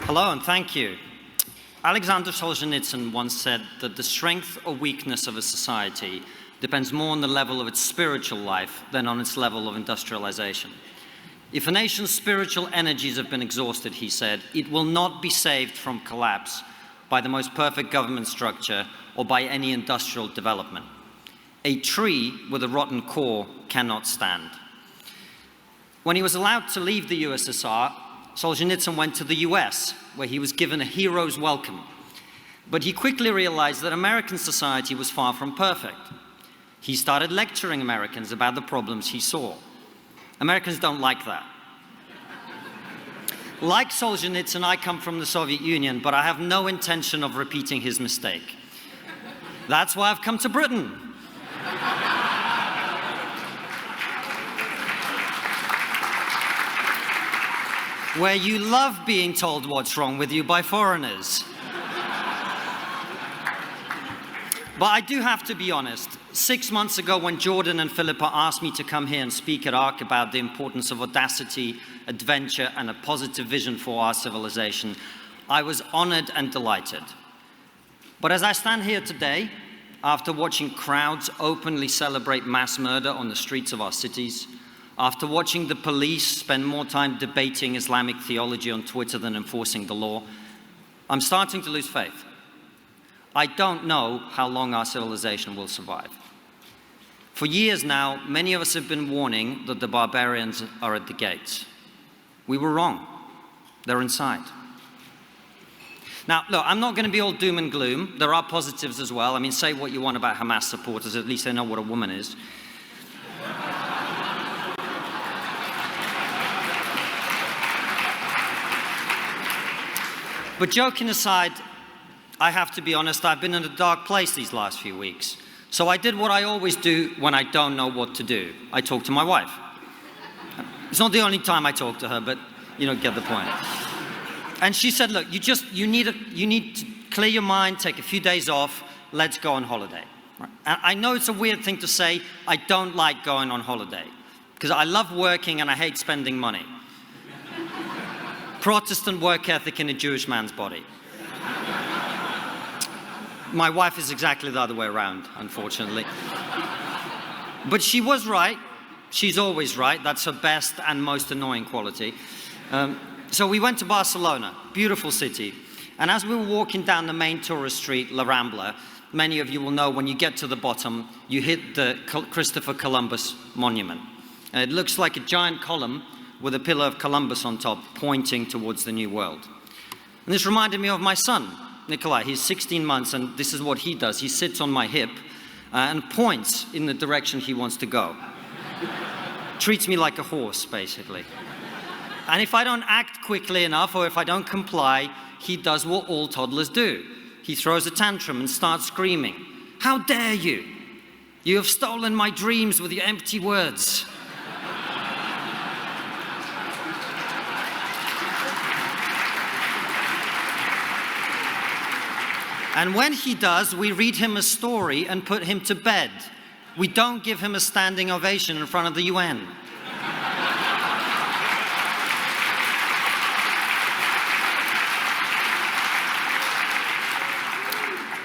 Hello and thank you. Alexander Solzhenitsyn once said that the strength or weakness of a society depends more on the level of its spiritual life than on its level of industrialization. If a nation's spiritual energies have been exhausted, he said, it will not be saved from collapse by the most perfect government structure or by any industrial development. A tree with a rotten core cannot stand. When he was allowed to leave the USSR, Solzhenitsyn went to the US, where he was given a hero's welcome. But he quickly realized that American society was far from perfect. He started lecturing Americans about the problems he saw. Americans don't like that. Like Solzhenitsyn, I come from the Soviet Union, but I have no intention of repeating his mistake. That's why I've come to Britain. Where you love being told what's wrong with you by foreigners. But I do have to be honest. 6 months ago, when Jordan and Philippa asked me to come here and speak at ARC about the importance of audacity, adventure, and a positive vision for our civilization, I was honored and delighted. But as I stand here today, after watching crowds openly celebrate mass murder on the streets of our cities, after watching the police spend more time debating Islamic theology on Twitter than enforcing the law, I'm starting to lose faith. I don't know how long our civilization will survive. For years now, many of us have been warning that the barbarians are at the gates. We were wrong. They're inside. Now, look, I'm not going to be all doom and gloom. There are positives as well. I mean, say what you want about Hamas supporters, at least they know what a woman is. But joking aside, I have to be honest, I've been in a dark place these last few weeks. So I did what I always do when I don't know what to do. I talked to my wife. It's not the only time I talk to her, but you don't get the point. And she said, look, you need to clear your mind, take a few days off, let's go on holiday. Right? And I know it's a weird thing to say, I don't like going on holiday, because I love working and I hate spending money. Protestant work ethic in a Jewish man's body. My wife is exactly the other way around, unfortunately. But she was right. She's always right. That's her best and most annoying quality. So we went to Barcelona, beautiful city. And as we were walking down the main tourist street, La Rambla, many of you will know when you get to the bottom, you hit the Christopher Columbus monument. It looks like a giant column with a pillar of Columbus on top, pointing towards the New World. And this reminded me of my son, Nikolai. He's 16 months, and this is what he does. He sits on my hip and points in the direction he wants to go. Treats me like a horse, basically. And if I don't act quickly enough, or if I don't comply, he does what all toddlers do. He throws a tantrum and starts screaming, "How dare you? You have stolen my dreams with your empty words." And when he does, we read him a story and put him to bed. We don't give him a standing ovation in front of the UN.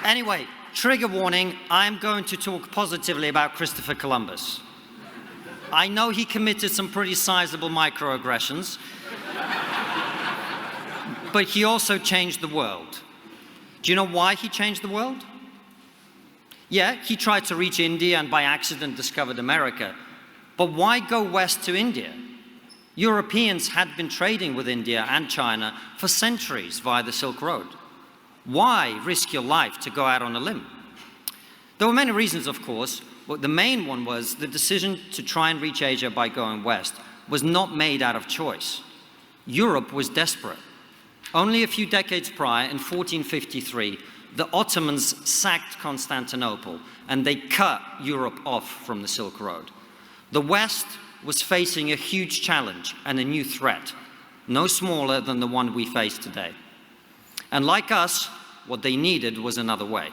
Anyway, trigger warning, I'm going to talk positively about Christopher Columbus. I know he committed some pretty sizable microaggressions, but he also changed the world. Do you know why he changed the world? Yeah, he tried to reach India and by accident discovered America. But why go west to India? Europeans had been trading with India and China for centuries via the Silk Road. Why risk your life to go out on a limb? There were many reasons, of course, but the main one was the decision to try and reach Asia by going west was not made out of choice. Europe was desperate. Only a few decades prior, in 1453, the Ottomans sacked Constantinople and they cut Europe off from the Silk Road. The West was facing a huge challenge and a new threat, no smaller than the one we face today. And like us, what they needed was another way.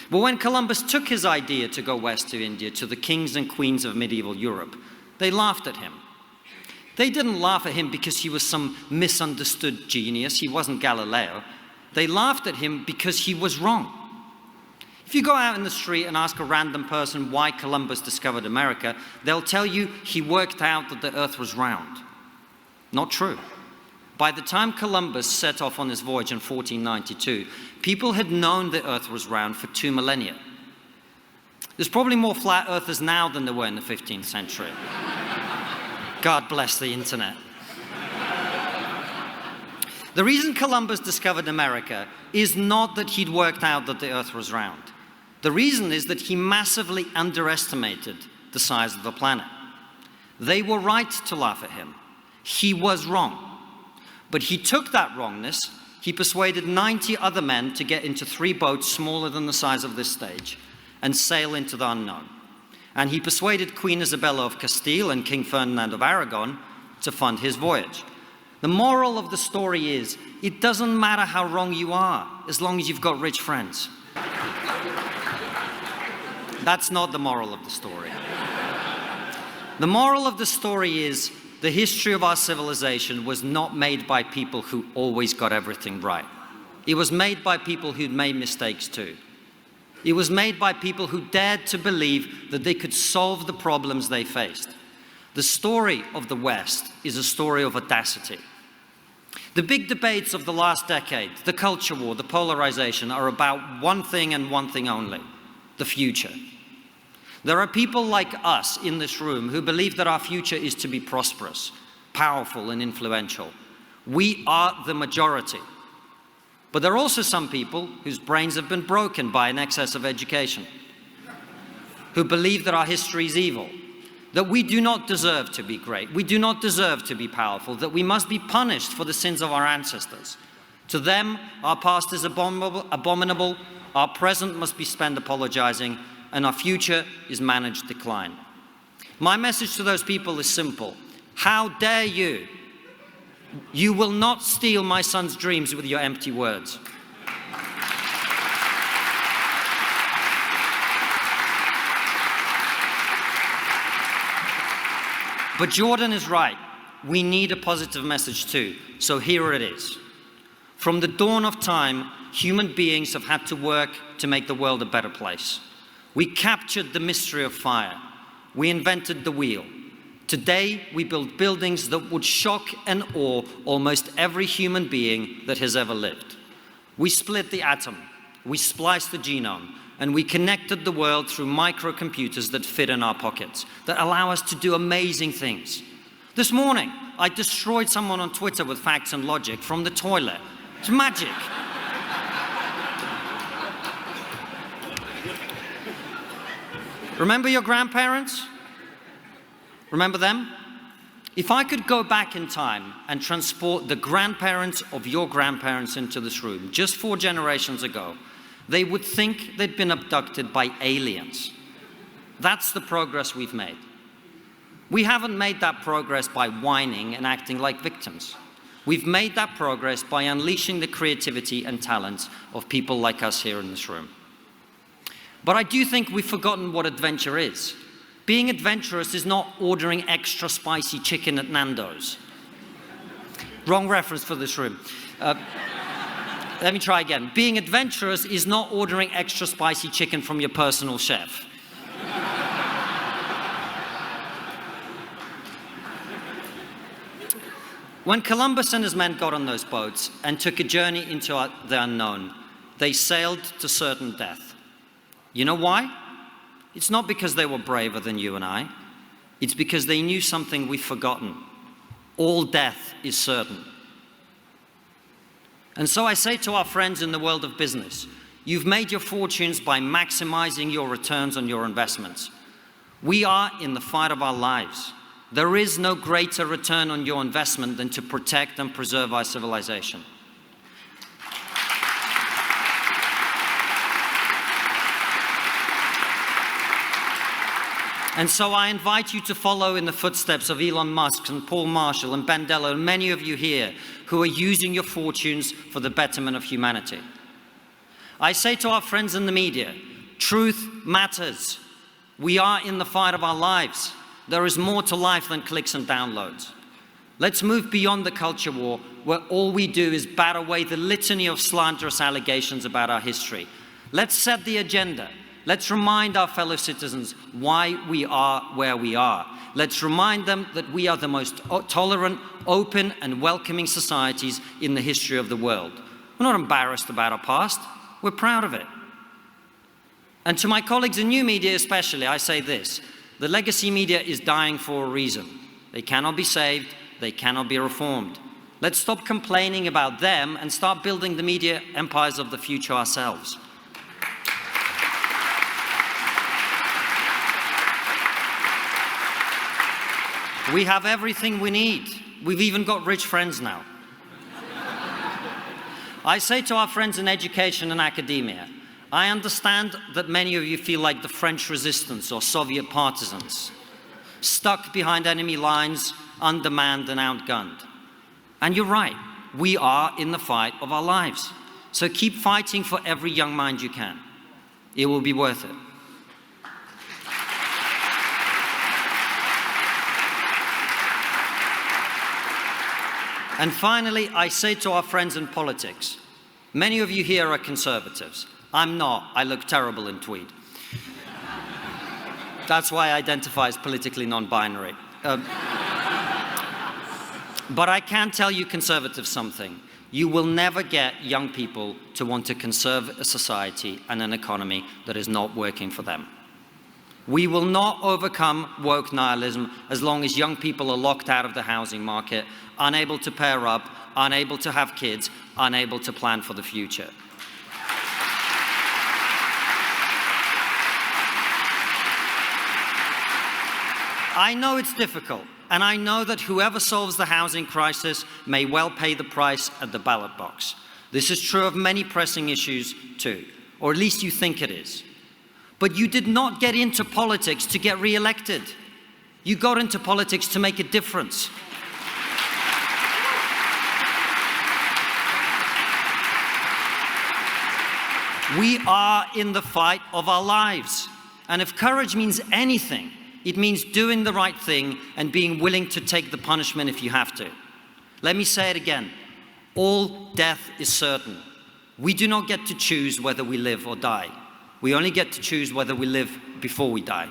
But when Columbus took his idea to go west to India, to the kings and queens of medieval Europe, they laughed at him. They didn't laugh at him because he was some misunderstood genius. He wasn't Galileo. They laughed at him because he was wrong. If you go out in the street and ask a random person why Columbus discovered America, they'll tell you he worked out that the earth was round. Not true. By the time Columbus set off on his voyage in 1492, people had known the earth was round for 2 millennia. There's probably more flat earthers now than there were in the 15th century. God bless the internet. The reason Columbus discovered America is not that he'd worked out that the earth was round. The reason is that he massively underestimated the size of the planet. They were right to laugh at him. He was wrong. But he took that wrongness, he persuaded 90 other men to get into 3 boats smaller than the size of this stage and sail into the unknown. And he persuaded Queen Isabella of Castile and King Ferdinand of Aragon to fund his voyage. The moral of the story is, it doesn't matter how wrong you are, as long as you've got rich friends. That's not the moral of the story. The moral of the story is, the history of our civilization was not made by people who always got everything right. It was made by people who'd made mistakes too. It was made by people who dared to believe that they could solve the problems they faced. The story of the West is a story of audacity. The big debates of the last decade, the culture war, the polarization, are about one thing and one thing only: the future. There are people like us in this room who believe that our future is to be prosperous, powerful, and influential. We are the majority. But there are also some people whose brains have been broken by an excess of education, who believe that our history is evil, that we do not deserve to be great, we do not deserve to be powerful, that we must be punished for the sins of our ancestors. To them, our past is abominable, our present must be spent apologizing, and our future is managed decline. My message to those people is simple. How dare you? You will not steal my son's dreams with your empty words. But Jordan is right. We need a positive message too. So here it is. From the dawn of time, human beings have had to work to make the world a better place. We captured the mystery of fire. We invented the wheel. Today, we build buildings that would shock and awe almost every human being that has ever lived. We split the atom, we spliced the genome, and we connected the world through microcomputers that fit in our pockets, that allow us to do amazing things. This morning, I destroyed someone on Twitter with facts and logic from the toilet. It's magic. Remember your grandparents? Remember them? If I could go back in time and transport the grandparents of your grandparents into this room, just 4 generations ago, they would think they'd been abducted by aliens. That's the progress we've made. We haven't made that progress by whining and acting like victims. We've made that progress by unleashing the creativity and talents of people like us here in this room. But I do think we've forgotten what adventure is. Being adventurous is not ordering extra spicy chicken at Nando's. Wrong reference for this room. Let me try again. Being adventurous is not ordering extra spicy chicken from your personal chef. When Columbus and his men got on those boats and took a journey into the unknown, they sailed to certain death. You know why? It's not because they were braver than you and I. It's because they knew something we've forgotten. All death is certain. And so I say to our friends in the world of business, you've made your fortunes by maximizing your returns on your investments. We are in the fight of our lives. There is no greater return on your investment than to protect and preserve our civilization. And so I invite you to follow in the footsteps of Elon Musk and Paul Marshall and Ben Dello and many of you here who are using your fortunes for the betterment of humanity. I say to our friends in the media, truth matters. We are in the fight of our lives. There is more to life than clicks and downloads. Let's move beyond the culture war, where all we do is bat away the litany of slanderous allegations about our history. Let's set the agenda. Let's remind our fellow citizens why we are where we are. Let's remind them that we are the most tolerant, open, and welcoming societies in the history of the world. We're not embarrassed about our past. We're proud of it. And to my colleagues in new media especially, I say this: the legacy media is dying for a reason. They cannot be saved. They cannot be reformed. Let's stop complaining about them and start building the media empires of the future ourselves. We have everything we need. We've even got rich friends now. I say to our friends in education and academia, I understand that many of you feel like the French resistance or Soviet partisans, stuck behind enemy lines, undermanned and outgunned. And you're right, we are in the fight of our lives. So keep fighting for every young mind you can. It will be worth it. And finally, I say to our friends in politics, many of you here are conservatives. I'm not. I look terrible in tweed. That's why I identify as politically non-binary. But I can tell you conservatives something. You will never get young people to want to conserve a society and an economy that is not working for them. We will not overcome woke nihilism as long as young people are locked out of the housing market, unable to pair up, unable to have kids, unable to plan for the future. I know it's difficult, and I know that whoever solves the housing crisis may well pay the price at the ballot box. This is true of many pressing issues too, or at least you think it is. But you did not get into politics to get re-elected. You got into politics to make a difference. We are in the fight of our lives. And if courage means anything, it means doing the right thing and being willing to take the punishment if you have to. Let me say it again. All death is certain. We do not get to choose whether we live or die. We only get to choose whether we live before we die.